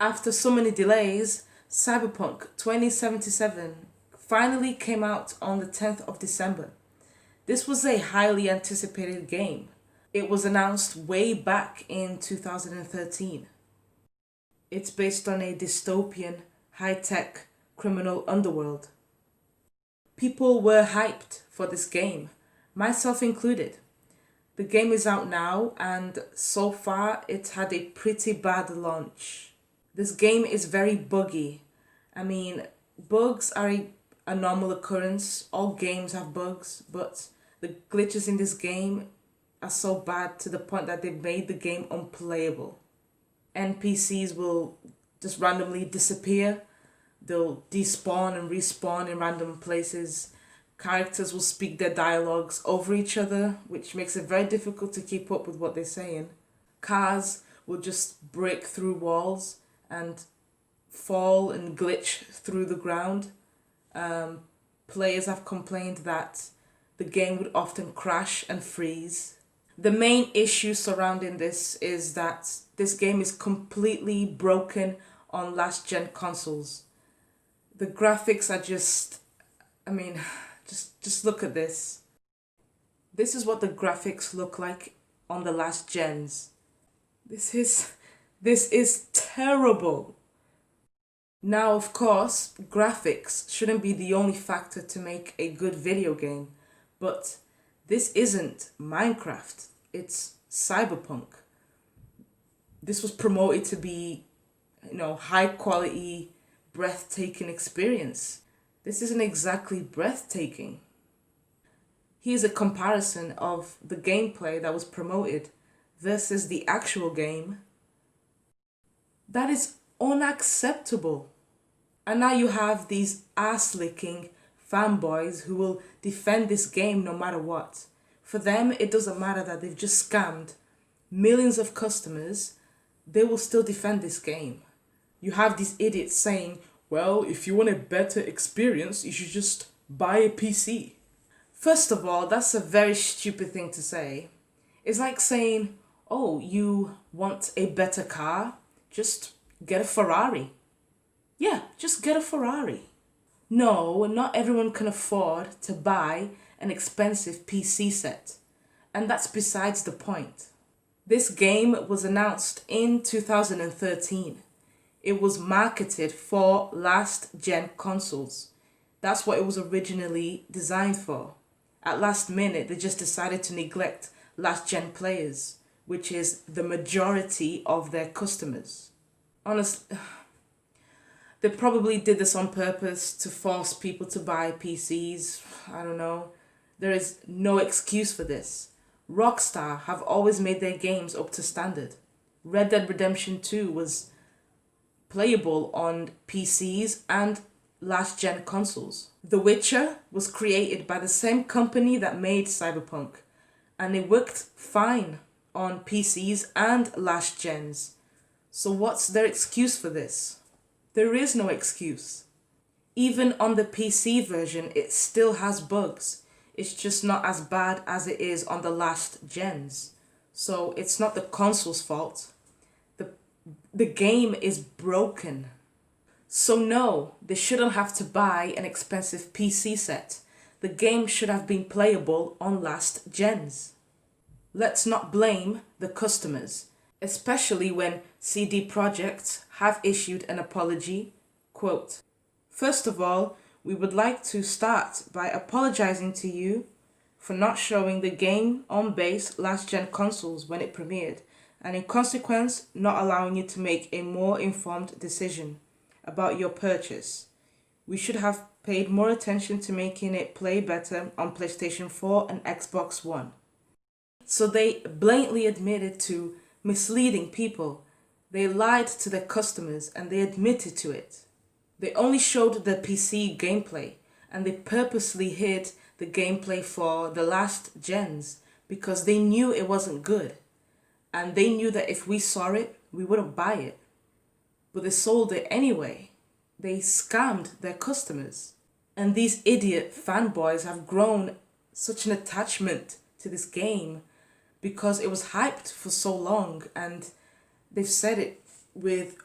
After so many delays, Cyberpunk 2077 finally came out on the 10th of December. This was a highly anticipated game. It was announced way back in 2013. It's based on a dystopian, high-tech criminal underworld. People were hyped for this game, myself included. The game is out now and so far it's had a pretty bad launch. This game is very buggy. I mean, bugs are a normal occurrence. All games have bugs, but the glitches in this game are so bad to the point that they've made the game unplayable. NPCs will just randomly disappear. They'll despawn and respawn in random places. Characters will speak their dialogues over each other, which makes it very difficult to keep up with what they're saying. Cars will just break through walls and fall and glitch through the ground. Players have complained that the game would often crash and freeze. The main issue surrounding this is that this game is completely broken on last gen consoles. The graphics are just look at this. This is what the graphics look like on the last gens. This is terrible. Now, of course, graphics shouldn't be the only factor to make a good video game, but this isn't Minecraft, it's Cyberpunk. This was promoted to be, high quality, breathtaking experience. This isn't exactly breathtaking. Here's a comparison of the gameplay that was promoted versus the actual game. That is unacceptable. And now you have these ass-licking fanboys who will defend this game no matter what. For them, it doesn't matter that they've just scammed millions of customers, they will still defend this game. You have these idiots saying, well, if you want a better experience, you should just buy a PC. First of all, that's a very stupid thing to say. It's like saying, oh, you want a better car? Just get a Ferrari. Yeah, just get a Ferrari. No, not everyone can afford to buy an expensive PC set. And that's besides the point. This game was announced in 2013. It was marketed for last-gen consoles. That's what it was originally designed for. At last minute, they just decided to neglect last-gen players, which is the majority of their customers. Honestly, they probably did this on purpose to force people to buy PCs. I don't know. There is no excuse for this. Rockstar have always made their games up to standard. Red Dead Redemption 2 was playable on PCs and last-gen consoles. The Witcher was created by the same company that made Cyberpunk, and it worked fine on PCs and last gens. So what's their excuse for this? There is no excuse. Even on the PC version, it still has bugs. It's just not as bad as it is on the last gens. So it's not the console's fault. The game is broken. So no, they shouldn't have to buy an expensive PC set. The game should have been playable on last gens. Let's not blame the customers, especially when CD Projekt have issued an apology. Quote, "First of all, we would like to start by apologizing to you for not showing the game on base last-gen consoles when it premiered, and in consequence not allowing you to make a more informed decision about your purchase. We should have paid more attention to making it play better on PlayStation 4 and Xbox One." So they blatantly admitted to misleading people. They lied to their customers and they admitted to it. They only showed the PC gameplay and they purposely hid the gameplay for the last gens because they knew it wasn't good. And they knew that if we saw it, we wouldn't buy it. But they sold it anyway. They scammed their customers. And these idiot fanboys have grown such an attachment to this game because it was hyped for so long and they've said it with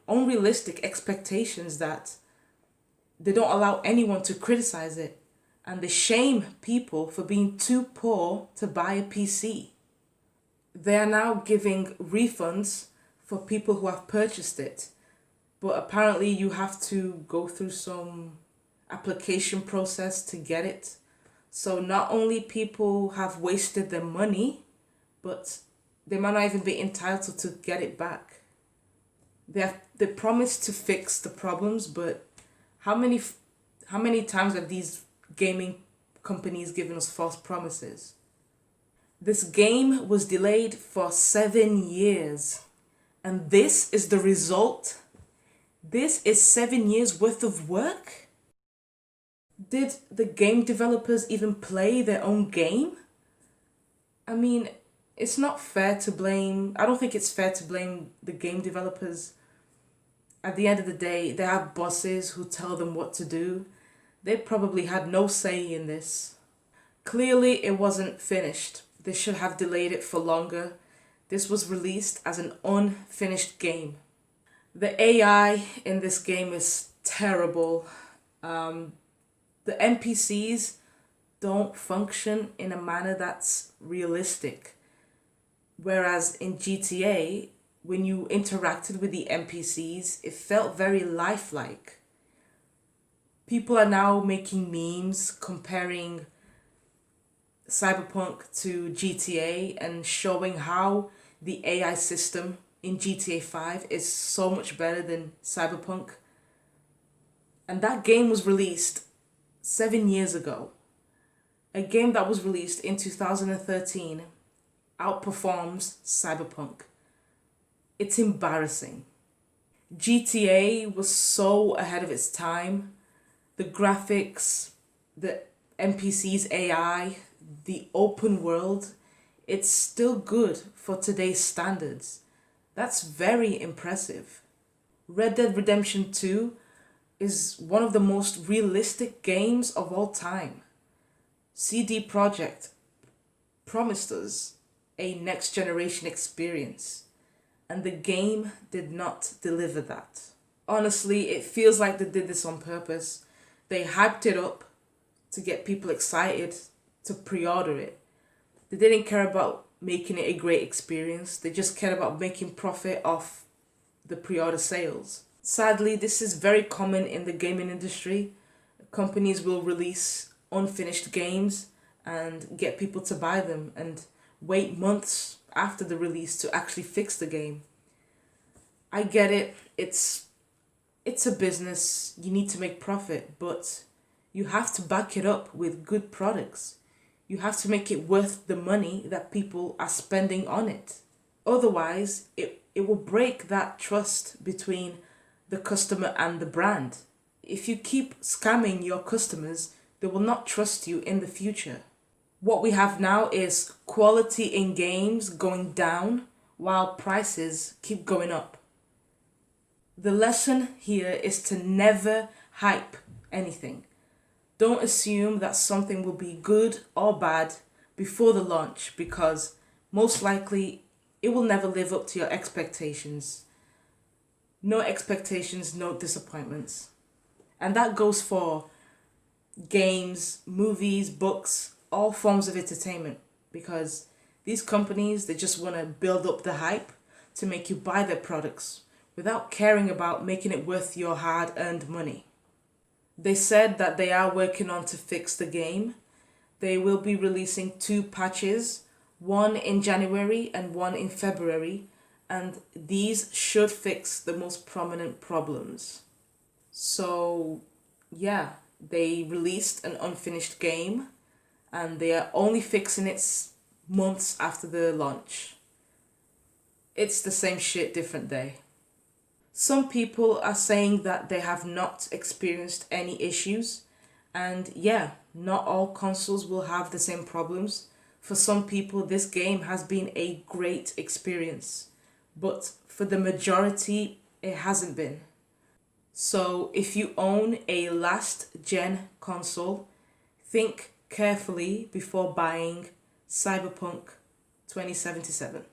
unrealistic expectations that they don't allow anyone to criticize it, and they shame people for being too poor to buy a PC. They are now giving refunds for people who have purchased it, but apparently you have to go through some application process to get it. So not only people have wasted their money, but they might not even be entitled to get it back. They promised to fix the problems, but how many times have these gaming companies given us false promises? This game was delayed for 7 years, and this is the result. This is 7 years worth of work. Did the game developers even play their own game? I mean, it's not fair to blame. I don't think it's fair to blame the game developers. At the end of the day, they have bosses who tell them what to do. They probably had no say in this. Clearly, it wasn't finished. They should have delayed it for longer. This was released as an unfinished game. The AI in this game is terrible. The NPCs don't function in a manner that's realistic. Whereas in GTA, when you interacted with the NPCs, it felt very lifelike. People are now making memes comparing Cyberpunk to GTA and showing how the AI system in GTA 5 is so much better than Cyberpunk. And that game was released 7 years ago. A game that was released in 2013 outperforms Cyberpunk. It's embarrassing. GTA was so ahead of its time. The graphics, the NPCs AI, the open world, it's still good for today's standards. That's very impressive. Red Dead Redemption 2 is one of the most realistic games of all time. CD Projekt promised us a next generation experience, and the game did not deliver that. Honestly, it feels like they did this on purpose. They hyped it up to get people excited to pre-order it. They didn't care about making it a great experience. They just cared about making profit off the pre-order sales. Sadly, this is very common in the gaming industry. Companies will release unfinished games and get people to buy them and wait months after the release to actually fix the game. I get it. It's a business. You need to make profit, but you have to back it up with good products. You have to make it worth the money that people are spending on it. Otherwise, it will break that trust between the customer and the brand. If you keep scamming your customers, they will not trust you in the future. What we have now is quality in games going down while prices keep going up. The lesson here is to never hype anything. Don't assume that something will be good or bad before the launch, because most likely it will never live up to your expectations. No expectations, no disappointments. And that goes for games, movies, books, all forms of entertainment, because these companies, they just want to build up the hype to make you buy their products without caring about making it worth your hard-earned money. They said that they are working on to fix the game. They will be releasing 2 patches, one in January and one in February, and these should fix the most prominent problems. So, yeah, they released an unfinished game and they are only fixing it months after the launch. It's the same shit, different day. Some people are saying that they have not experienced any issues, and yeah, not all consoles will have the same problems. For some people, this game has been a great experience, but for the majority, it hasn't been. So if you own a last-gen console, think carefully before buying Cyberpunk 2077.